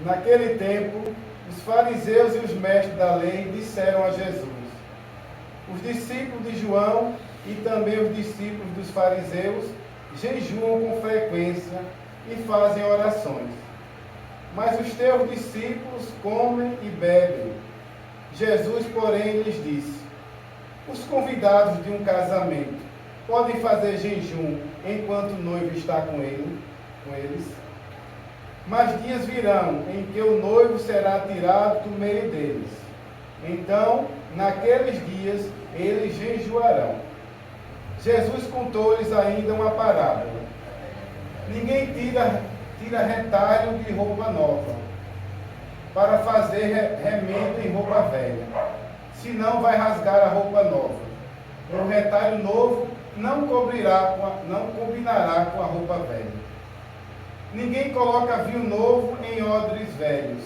Naquele tempo, os fariseus e os mestres da lei disseram a Jesus: os discípulos de João e também os discípulos dos fariseus jejuam com frequência e fazem orações. Mas os teus discípulos comem e bebem. Jesus, porém, lhes disse: os convidados de um casamento podem fazer jejum enquanto o noivo está com eles? Mas dias virão em que o noivo será tirado do meio deles. Então, naqueles dias, eles jejuarão. Jesus contou-lhes ainda uma parábola. Ninguém tira retalho de roupa nova para fazer remendo em roupa velha, senão vai rasgar a roupa nova. O retalho novo não combinará com a roupa velha. Ninguém coloca vinho novo em odres velhos,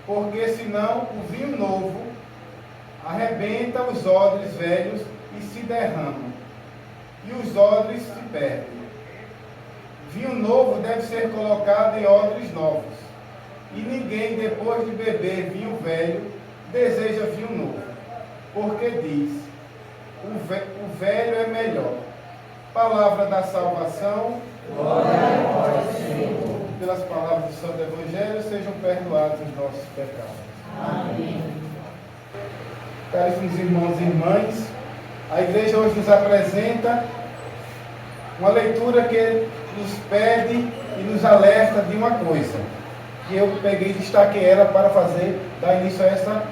porque senão o vinho novo arrebenta os odres velhos e se derrama, e os odres se perdem. Vinho novo deve ser colocado em odres novos, e ninguém, depois de beber vinho velho, deseja vinho novo, porque diz: o velho é melhor. Palavra da salvação. Glória a vós, Senhor. Pelas palavras do Santo Evangelho, sejam perdoados os nossos pecados. Amém. Caríssimos irmãos e irmãs, a igreja hoje nos apresenta uma leitura que nos pede e nos alerta de uma coisa, que eu peguei e destaquei ela para dar início a essa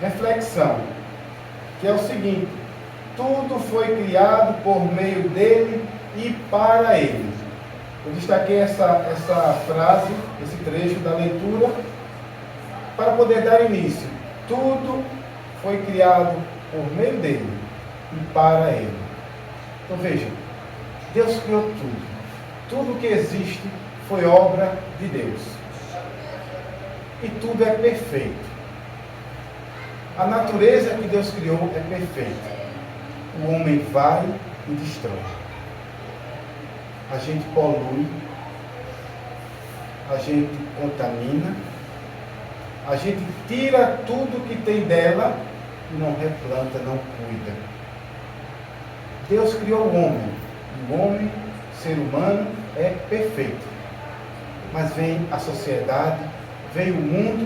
reflexão, que é o seguinte: tudo foi criado por meio dele e para ele. Eu destaquei essa frase, esse trecho da leitura, para poder dar início. Tudo foi criado por meio dele e para ele. Então vejam, Deus criou tudo. Tudo que existe foi obra de Deus. E tudo é perfeito. A natureza que Deus criou é perfeita. O homem vai e destrói. A gente polui, a gente contamina, a gente tira tudo que tem dela e não replanta, não cuida. Deus criou o homem. O homem, ser humano, é perfeito. Mas vem a sociedade, vem o mundo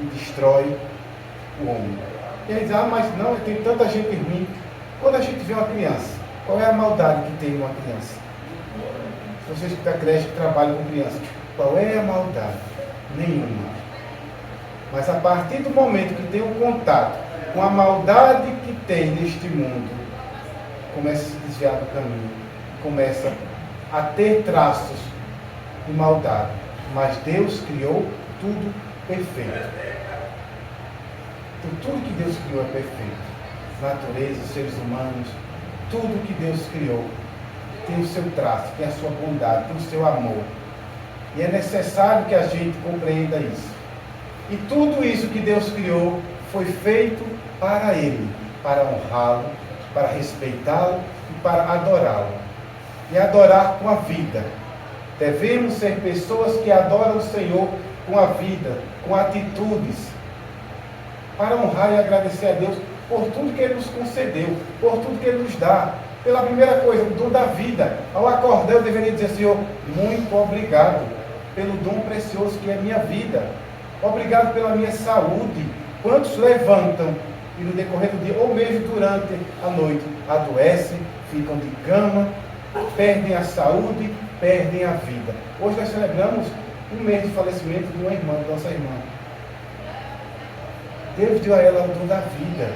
e destrói o homem. E aí diz: mas não, tem tanta gente ruim. Quando a gente vê uma criança, qual é a maldade que tem uma criança? Vocês que da creche que trabalham com crianças, qual é a maldade? Nenhuma. Mas a partir do momento que tem um contato com a maldade que tem neste mundo, começa a se desviar do caminho, começa a ter traços de maldade. Mas Deus criou tudo perfeito. Então, tudo que Deus criou é perfeito. Natureza, seres humanos, tudo que Deus criou tem o seu traço, tem a sua bondade, tem o seu amor. E é necessário que a gente compreenda isso. E tudo isso que Deus criou foi feito para Ele, para honrá-lo, para respeitá-lo e para adorá-lo. E adorar com a vida. Devemos ser pessoas que adoram o Senhor com a vida, com atitudes, para honrar e agradecer a Deus por tudo que Ele nos concedeu, por tudo que Ele nos dá. Pela primeira coisa, o dom da vida. Ao acordar, eu deveria dizer: Senhor, muito obrigado pelo dom precioso que é a minha vida. Obrigado pela minha saúde. Quantos levantam e no decorrer do dia, ou mesmo durante a noite, adoecem, ficam de cama, perdem a saúde, perdem a vida. Hoje nós celebramos um mês de falecimento de uma irmã, de nossa irmã. Deus deu a ela o dom da vida.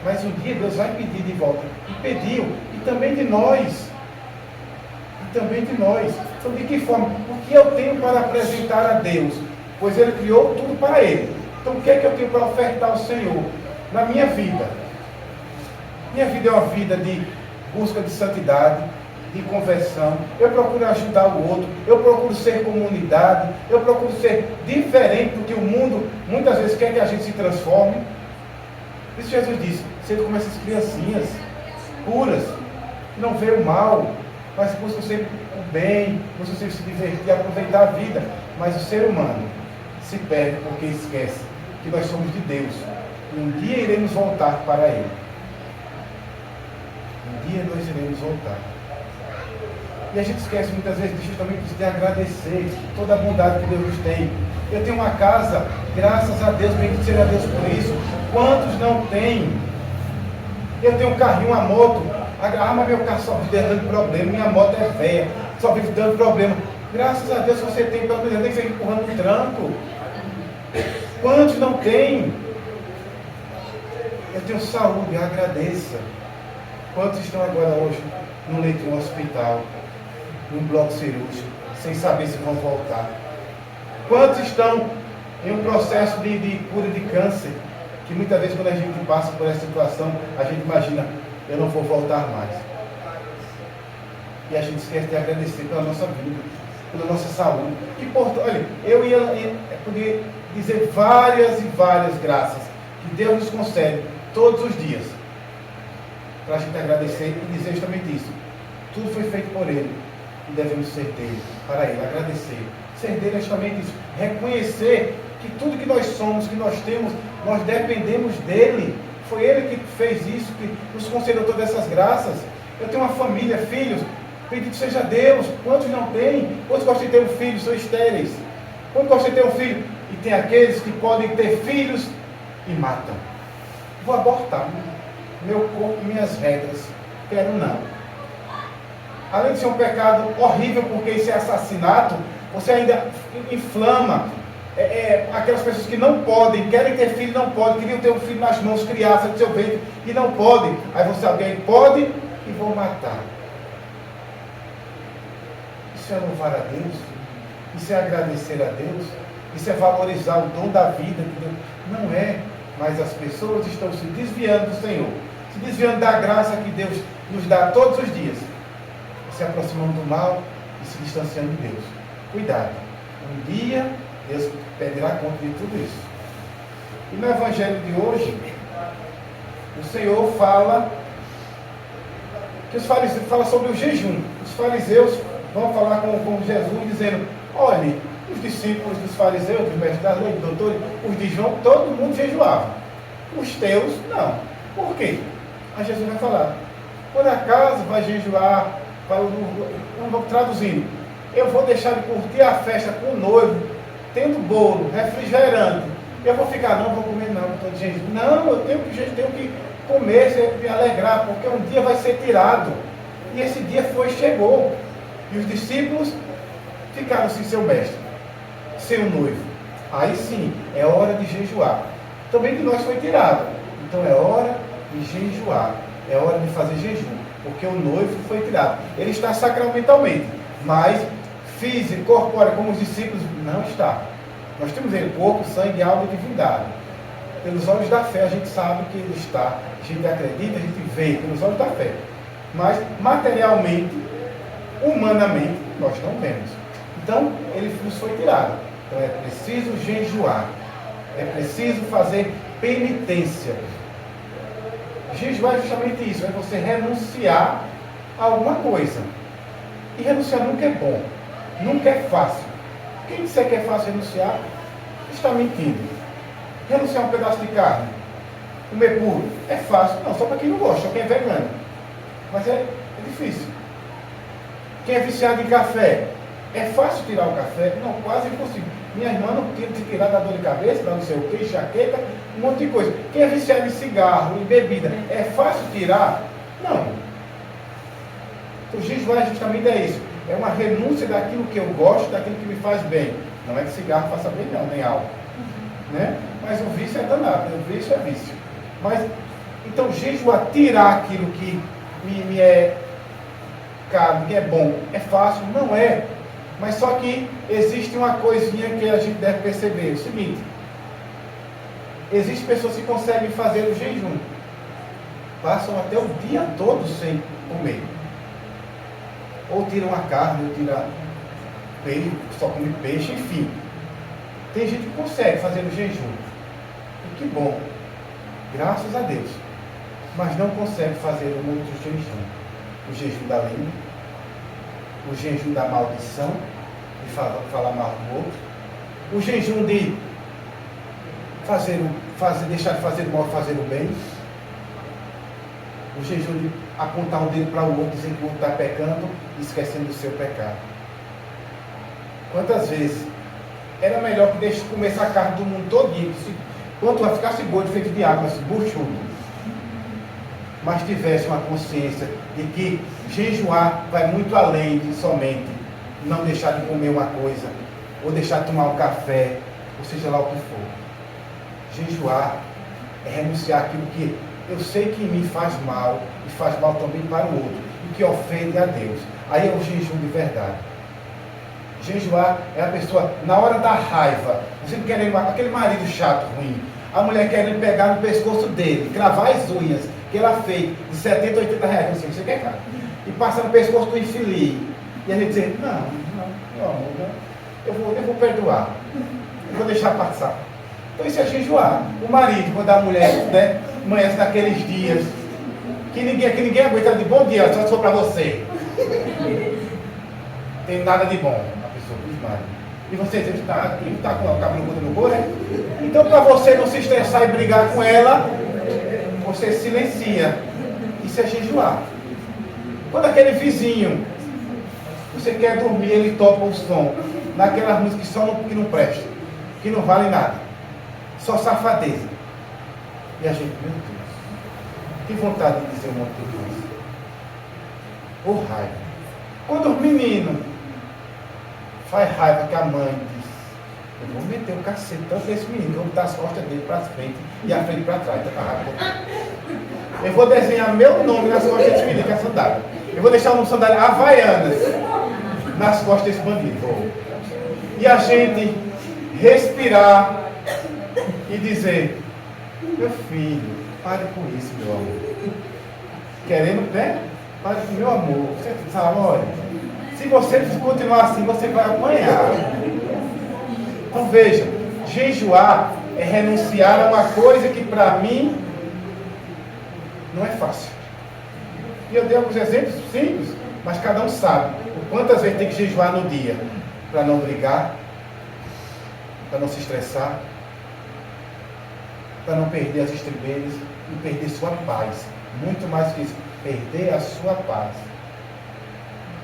Mas um dia Deus vai pedir de volta. E pediu. E também de nós. E também de nós. Então, de que forma? O que eu tenho para apresentar a Deus? Pois Ele criou tudo para Ele. Então, o que é que eu tenho para ofertar ao Senhor? Na minha vida. Minha vida é uma vida de busca de santidade, de conversão. Eu procuro ajudar o outro. Eu procuro ser comunidade. Eu procuro ser diferente do que o mundo muitas vezes quer que a gente se transforme. Isso Jesus disse: sejam como essas criancinhas puras, que não vê o mal, mas buscam sempre o bem, buscam sempre se divertir, aproveitar a vida. Mas o ser humano, se perde porque esquece que nós somos de Deus. E um dia iremos voltar para Ele. Um dia nós iremos voltar. E a gente esquece muitas vezes justamente de agradecer toda a bondade que Deus nos tem. Eu tenho uma casa, graças a Deus, bendito seja Deus por isso. Quantos não têm? Eu tenho um carrinho, uma moto. Mas meu carro só vive dando problema. Minha moto é velha, só vive dando problema. Graças a Deus você tem, pelo menos, nem que você empurrando um tranco. Quantos não têm? Eu tenho saúde, agradeça. Quantos estão agora hoje no leito de um hospital, num bloco cirúrgico, sem saber se vão voltar? Quantos estão em um processo de cura de câncer, que muitas vezes quando a gente passa por essa situação, a gente imagina, eu não vou voltar mais. E a gente esquece de agradecer pela nossa vida, pela nossa saúde. Olha, eu ia poder dizer várias e várias graças que Deus nos concede todos os dias, para a gente agradecer e dizer justamente isso. Tudo foi feito por Ele e devemos ser dele, para Ele, agradecer. Ser dele é justamente isso, reconhecer que tudo que nós somos, que nós temos, nós dependemos dele. Foi Ele que fez isso, que nos concedeu todas essas graças. Eu tenho uma família, filhos, bendito seja Deus. Quantos não têm? Quantos gostam de ter um filho, são estéreis? Quantos gostam de ter um filho? E tem aqueles que podem ter filhos e matam. Vou abortar meu corpo, minhas regras. Quero não. Além de ser um pecado horrível, porque isso é assassinato, você ainda inflama aquelas pessoas que não podem, querem ter filho, não podem, queriam ter um filho nas mãos, criança do seu ventre, e não podem. Aí você, alguém pode e vão matar. Isso é louvar a Deus? Isso é agradecer a Deus? Isso é valorizar o dom da vida? Não é. Mas as pessoas estão se desviando do Senhor, se desviando da graça que Deus nos dá todos os dias, se aproximando do mal e se distanciando de Deus. Cuidado. Um dia Deus pedirá conta de tudo isso. E no Evangelho de hoje, o Senhor fala que os fariseus, fala sobre o jejum. Os fariseus vão falar com Jesus dizendo: olhe, os discípulos dos fariseus, dos mestres da lei, dos doutores, os de João, todo mundo jejuava. Os teus, não. Por quê? Aí Jesus vai falar: por acaso vai jejuar, traduzindo, eu vou deixar de curtir a festa com o noivo, tendo bolo, refrigerante. Eu vou ficar, não vou comer não, estou de jejum. Não, eu tenho que comer, me alegrar, porque um dia vai ser tirado. E esse dia chegou. E os discípulos ficaram sem seu mestre, sem o noivo. Aí sim, é hora de jejuar. Também de nós foi tirado. Então é hora de jejuar. É hora de fazer jejum. Porque o noivo foi tirado. Ele está sacramentalmente, mas físico, corpóreo, como os discípulos, não está. Nós temos ele, corpo, sangue, alma e divindade. Pelos olhos da fé a gente sabe que ele está. A gente acredita, a gente vê pelos olhos da fé. Mas materialmente, humanamente, nós não vemos. Então, ele nos foi tirado. Então é preciso jejuar. É preciso fazer penitência. Jejuar é justamente isso, é você renunciar a alguma coisa. E renunciar nunca é bom, nunca é fácil. Quem disser que é fácil renunciar, está mentindo. Renunciar a um pedaço de carne, comer puro, é fácil. Não, só para quem não gosta, só quem é vegano. Mas é difícil. Quem é viciado em café, é fácil tirar o café? Não, quase impossível. Minha irmã não tira de tirar da dor de cabeça, da não sei o que, enxaqueca, um monte de coisa. Quem é viciado em cigarro, em bebida, é fácil tirar? Não. O jejuar justamente é isso. É uma renúncia daquilo que eu gosto, daquilo que me faz bem. Não é que cigarro faça bem não, nem álcool. Né? Mas o vício é danado, o vício é vício. Mas, então, jejuar, tirar aquilo que me é caro, que é bom, é fácil? Não é. Mas só que existe uma coisinha que a gente deve perceber. É o seguinte: existem pessoas que conseguem fazer o jejum. Passam até o dia todo sem comer. Ou tiram a carne, ou tiram peixe, só come peixe, enfim. Tem gente que consegue fazer o jejum. E que bom. Graças a Deus. Mas não consegue fazer o outro jejum. O jejum da língua, o jejum da maldição, de falar mal do outro, O jejum de deixar de fazer o mal e fazer o bem. O jejum de apontar um dedo para o outro, dizendo que o outro está pecando, esquecendo do seu pecado. Quantas vezes era melhor que deixe começar a carne do mundo todinho, quanto vai ficar gordo feito de água, assim, buchudo, mas tivesse uma consciência de que jejuar vai muito além de somente não deixar de comer uma coisa, ou deixar de tomar um café, ou seja lá o que for. Jejuar é renunciar àquilo que eu sei que em mim faz mal, e faz mal também para o outro, e que ofende a Deus. Aí é o jejum de verdade. Jejuar é a pessoa, na hora da raiva, você querendo, aquele marido chato, ruim, a mulher querendo pegar no pescoço dele, cravar as unhas, que ela fez, de 70, 80 reais, não sei, você quer, cara? E passa no pescoço do infeliz. E a gente diz, não, meu amor, não, eu vou perdoar, eu vou deixar passar. Então isso é jejuar. O marido, quando a mulher, né, amanhece naqueles dias, que ninguém aguenta de bom dia, só se for para você. Tem nada de bom, a pessoa diz marido. E você está com o cabelo curto no couro, né? Então, para você não se estressar e brigar com ela, você silencia. Isso é jejuar. Quando aquele vizinho, você quer dormir, ele toca o som naquelas músicas que não prestam, que não vale nada, só safadeza. E a gente, meu Deus, que vontade de dizer um monte de coisa. Ou raiva. Quando os meninos faz raiva que a mãe diz, eu vou meter o cacete tanto nesse menino, eu vou botar as costas dele para frente e a frente para trás, tá raiva. Eu vou desenhar meu nome nas costas desse menino, que é sandália. Eu vou deixar um sandália Havaianas nas costas desse bandido. E a gente respirar e dizer, meu filho, pare com isso, meu amor. Querendo, né? Pare com meu amor. Você sabe, olha, se você continuar assim, você vai apanhar. Então veja, jejuar é renunciar a uma coisa que para mim não é fácil. E eu dei alguns exemplos simples, mas cada um sabe o quantas vezes tem que jejuar no dia para não brigar, para não se estressar, para não perder as estribeiras e perder sua paz. Muito mais que isso, perder a sua paz.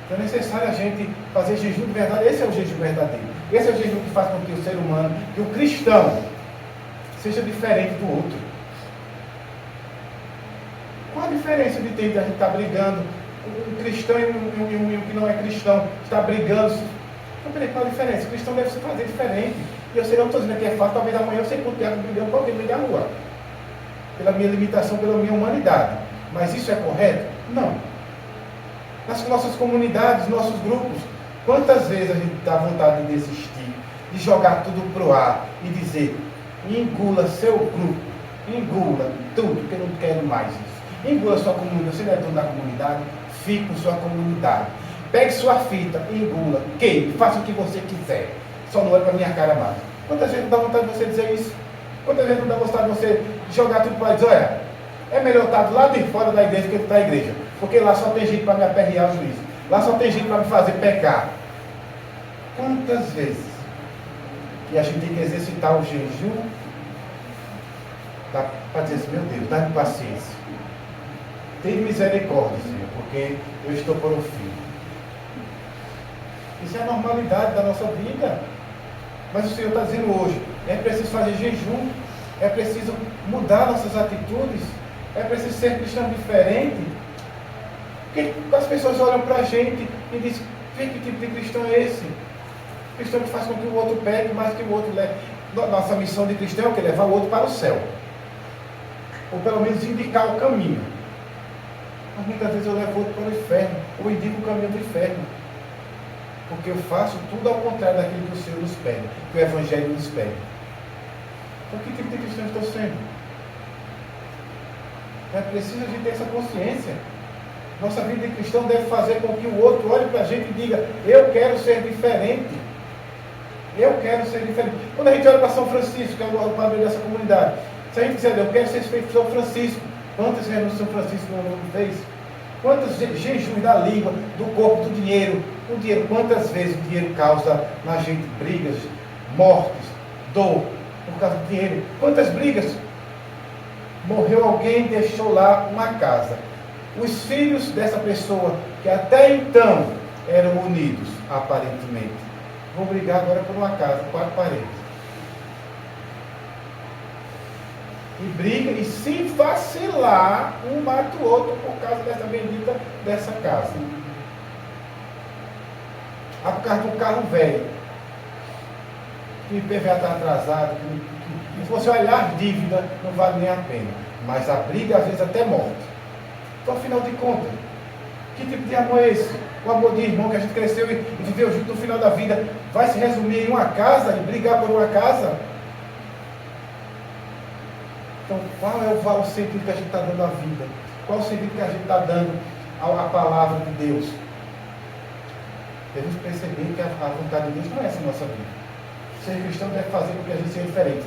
Então é necessário a gente fazer jejum de verdade. Esse é o jejum verdadeiro. Esse é o jejum que faz com que o ser humano, que o cristão, seja diferente do outro. Qual a diferença de ter a gente estar brigando, um cristão e um que não é cristão está brigando? Qual a diferença? O cristão deve se fazer diferente. E eu sei, não estou dizendo que é fácil, talvez amanhã eu sei quanto tempo brigando com alguém no meio da rua. Pela minha limitação, pela minha humanidade. Mas isso é correto? Não. Nas nossas comunidades, nossos grupos, quantas vezes a gente dá vontade de desistir, de jogar tudo pro ar e dizer, engula seu grupo, engula tudo, que eu não quero mais isso. Engula sua comunidade, você não é dono da comunidade, fique com sua comunidade. Pegue sua fita, engula, queime, faça o que você quiser. Só não olhe para minha cara mais. Quantas vezes não dá vontade de você dizer isso? Quantas vezes não dá vontade de você jogar tudo para dizer, olha, é melhor estar do lado de fora da igreja que estar na igreja. Porque lá só tem gente para me aperrear o juízo. Lá só tem gente para me fazer pecar. Quantas vezes que a gente tem que exercitar o jejum para dizer assim, meu Deus, dá-me paciência. Tem misericórdia, Senhor, porque eu estou por um filho. Isso é a normalidade da nossa vida. Mas o Senhor está dizendo hoje, é preciso fazer jejum, é preciso mudar nossas atitudes, é preciso ser cristão diferente. Porque as pessoas olham para a gente e dizem, que tipo de cristão é esse? Cristão que faz com que o outro pegue mais que o outro leve. Nossa missão de cristão é o que? Levar o outro para o céu. Ou pelo menos indicar o caminho. Mas muitas vezes eu levo o outro para o inferno, ou indico o caminho do inferno. Porque eu faço tudo ao contrário daquilo que o Senhor nos pede, que o Evangelho nos pede. Então que tipo de cristão eu estou sendo? É preciso a gente ter essa consciência. Nossa vida de cristão deve fazer com que o outro olhe para a gente e diga, eu quero ser diferente. Eu quero ser diferente. Quando a gente olha para São Francisco, que é o padre dessa comunidade, se a gente disser, eu quero ser feito São Francisco, quantas renúncias São Francisco não fez? Quantos jejuns da língua, do corpo, do dinheiro? O dinheiro, quantas vezes o dinheiro causa na gente brigas, mortes, dor, por causa do dinheiro. Quantas brigas? Morreu alguém, deixou lá uma casa. Os filhos dessa pessoa, que até então eram unidos, aparentemente, vão brigar agora por uma casa, 4 paredes. E briga, e se vacilar, um mata o outro por causa dessa bendita dessa casa. Por causa de um carro velho, que o IPVA está atrasado, que se você olhar a dívida, não vale nem a pena. Mas a briga, às vezes, até morte. Então, afinal de contas, que tipo de amor é esse? O amor de irmão que a gente cresceu e viveu junto no final da vida, vai se resumir em uma casa e brigar por uma casa? Então, qual é o sentido que a gente está dando à vida? Qual é o sentido que a gente está dando à palavra de Deus? Devemos perceber que a vontade de Deus não é essa nossa vida. Ser cristão deve fazer com que a gente seja diferente.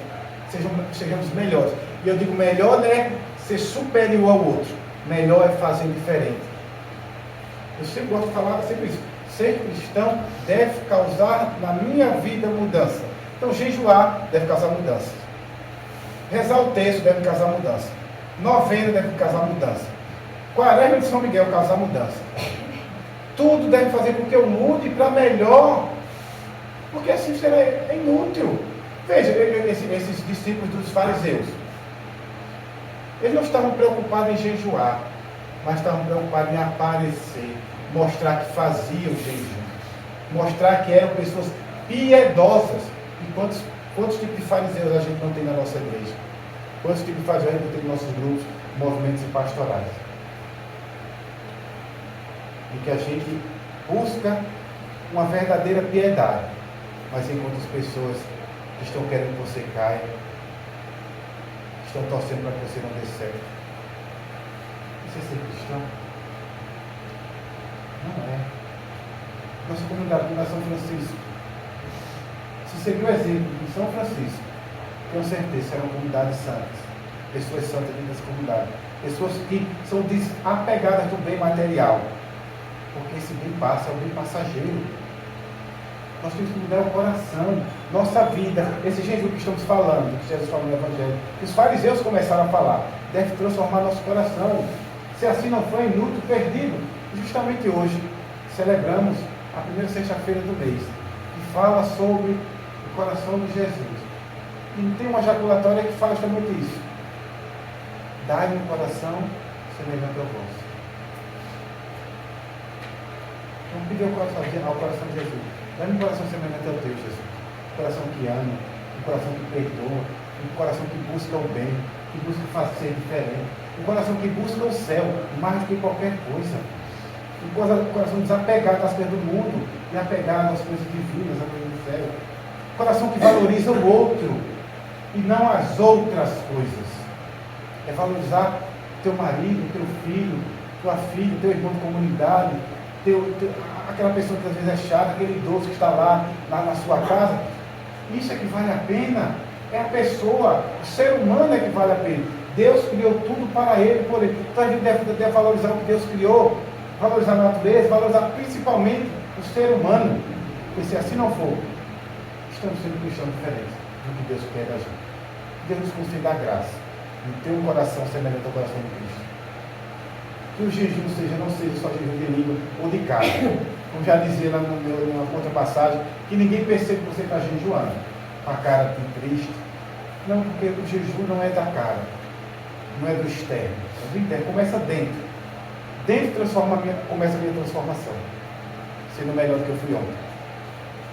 Sejamos melhores. E eu digo, melhor não é ser superior ao outro. Melhor é fazer diferente. Eu sempre gosto de falar sempre isso. Ser cristão deve causar na minha vida mudança. Então, jejuar deve causar mudança. Rezar o texto deve causar mudança. Novena deve causar mudança. Quaresma de São Miguel causar mudança. Tudo deve fazer com que eu mude para melhor. Porque assim será inútil. Veja, esses discípulos dos fariseus. Eles não estavam preocupados em jejuar, mas estavam preocupados em aparecer. Mostrar que faziam jejum. Mostrar que eram pessoas piedosas. E quantos tipos de fariseus a gente não tem na nossa igreja? Quantos tipos de fariseus a gente não tem nos nossos grupos, movimentos e pastorais? E que a gente busca uma verdadeira piedade, mas enquanto as pessoas que estão querendo que você caia, estão torcendo para que você não dê certo. Isso é ser cristão? Não é. Nossa comunidade na São Francisco, se seguir o exemplo de São Francisco, tenho certeza, serão comunidades santas, pessoas santas dentro dessa comunidade, pessoas que são desapegadas do bem material, porque esse bem passa, é um bem passageiro. Nós temos que mudar o coração, nossa vida, esse jejum que estamos falando, que Jesus falou no Evangelho, que os fariseus começaram a falar, deve transformar nosso coração. Se assim não for, inútil, perdido. Justamente hoje celebramos a primeira sexta-feira do mês, que fala sobre o coração de Jesus. E tem uma jaculatória que fala justamente isso. Dai-me um coração semelhante ao vosso. Vamos pedir ao coração de Jesus. Dá-me um coração semelhante ao teu, Jesus. Um coração que ama, um coração que perdoa, um coração que busca o bem, que busca fazer diferente. Um coração que busca o céu, mais do que qualquer coisa. Um coração desapegado às coisas do mundo e apegado às coisas divinas, às coisas do céu. Um coração que valoriza o outro e não as outras coisas. É valorizar teu marido, teu filho, tua filha, teu irmão de comunidade, aquela pessoa que às vezes é chata, aquele idoso que está lá na sua casa. Isso é que vale a pena. É a pessoa, o ser humano é que vale a pena. Deus criou tudo para ele, por ele. Então a gente deve valorizar o que Deus criou, valorizar a natureza, valorizar principalmente o ser humano. Porque se assim não for, estamos sendo cristãos diferentes do que Deus quer da gente. Deus nos conceda a graça de ter um coração semelhante ao coração de Cristo. Que o jejum não seja só jejum de língua ou de carne. Como já dizia lá numa outra passagem, que ninguém percebe que você está jejuando. A cara triste. Não, porque o jejum não é da cara, não é do externo, é do interno. Começa dentro. Dentro começa a minha transformação. Sendo melhor do que eu fui ontem.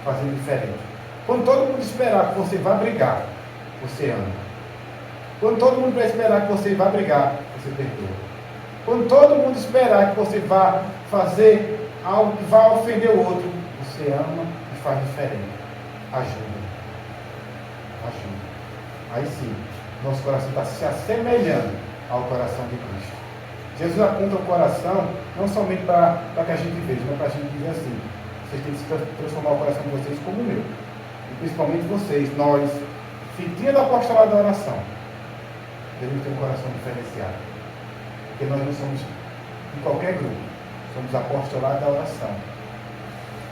Fazendo diferente. Quando todo mundo esperar que você vá brigar, você ama. Quando todo mundo vai esperar que você vá brigar, você perdoa. Quando todo mundo esperar que você vá fazer algo que vá ofender o outro, você ama e faz diferente. Ajuda. Aí sim, nosso coração está se assemelhando ao coração de Cristo. Jesus aponta o coração não somente para que a gente veja, mas para a gente dizer assim: vocês têm que transformar o coração de vocês como o meu. E principalmente vocês, nós, filhinha do apostolado da oração, devemos ter um coração diferenciado. Porque nós não somos de qualquer grupo, somos apostolado da oração,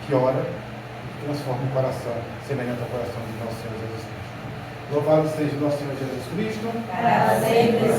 que ora transforma o coração semelhante ao coração de nosso Senhor Jesus Cristo. Louvado seja nosso Senhor Jesus Cristo. Para sempre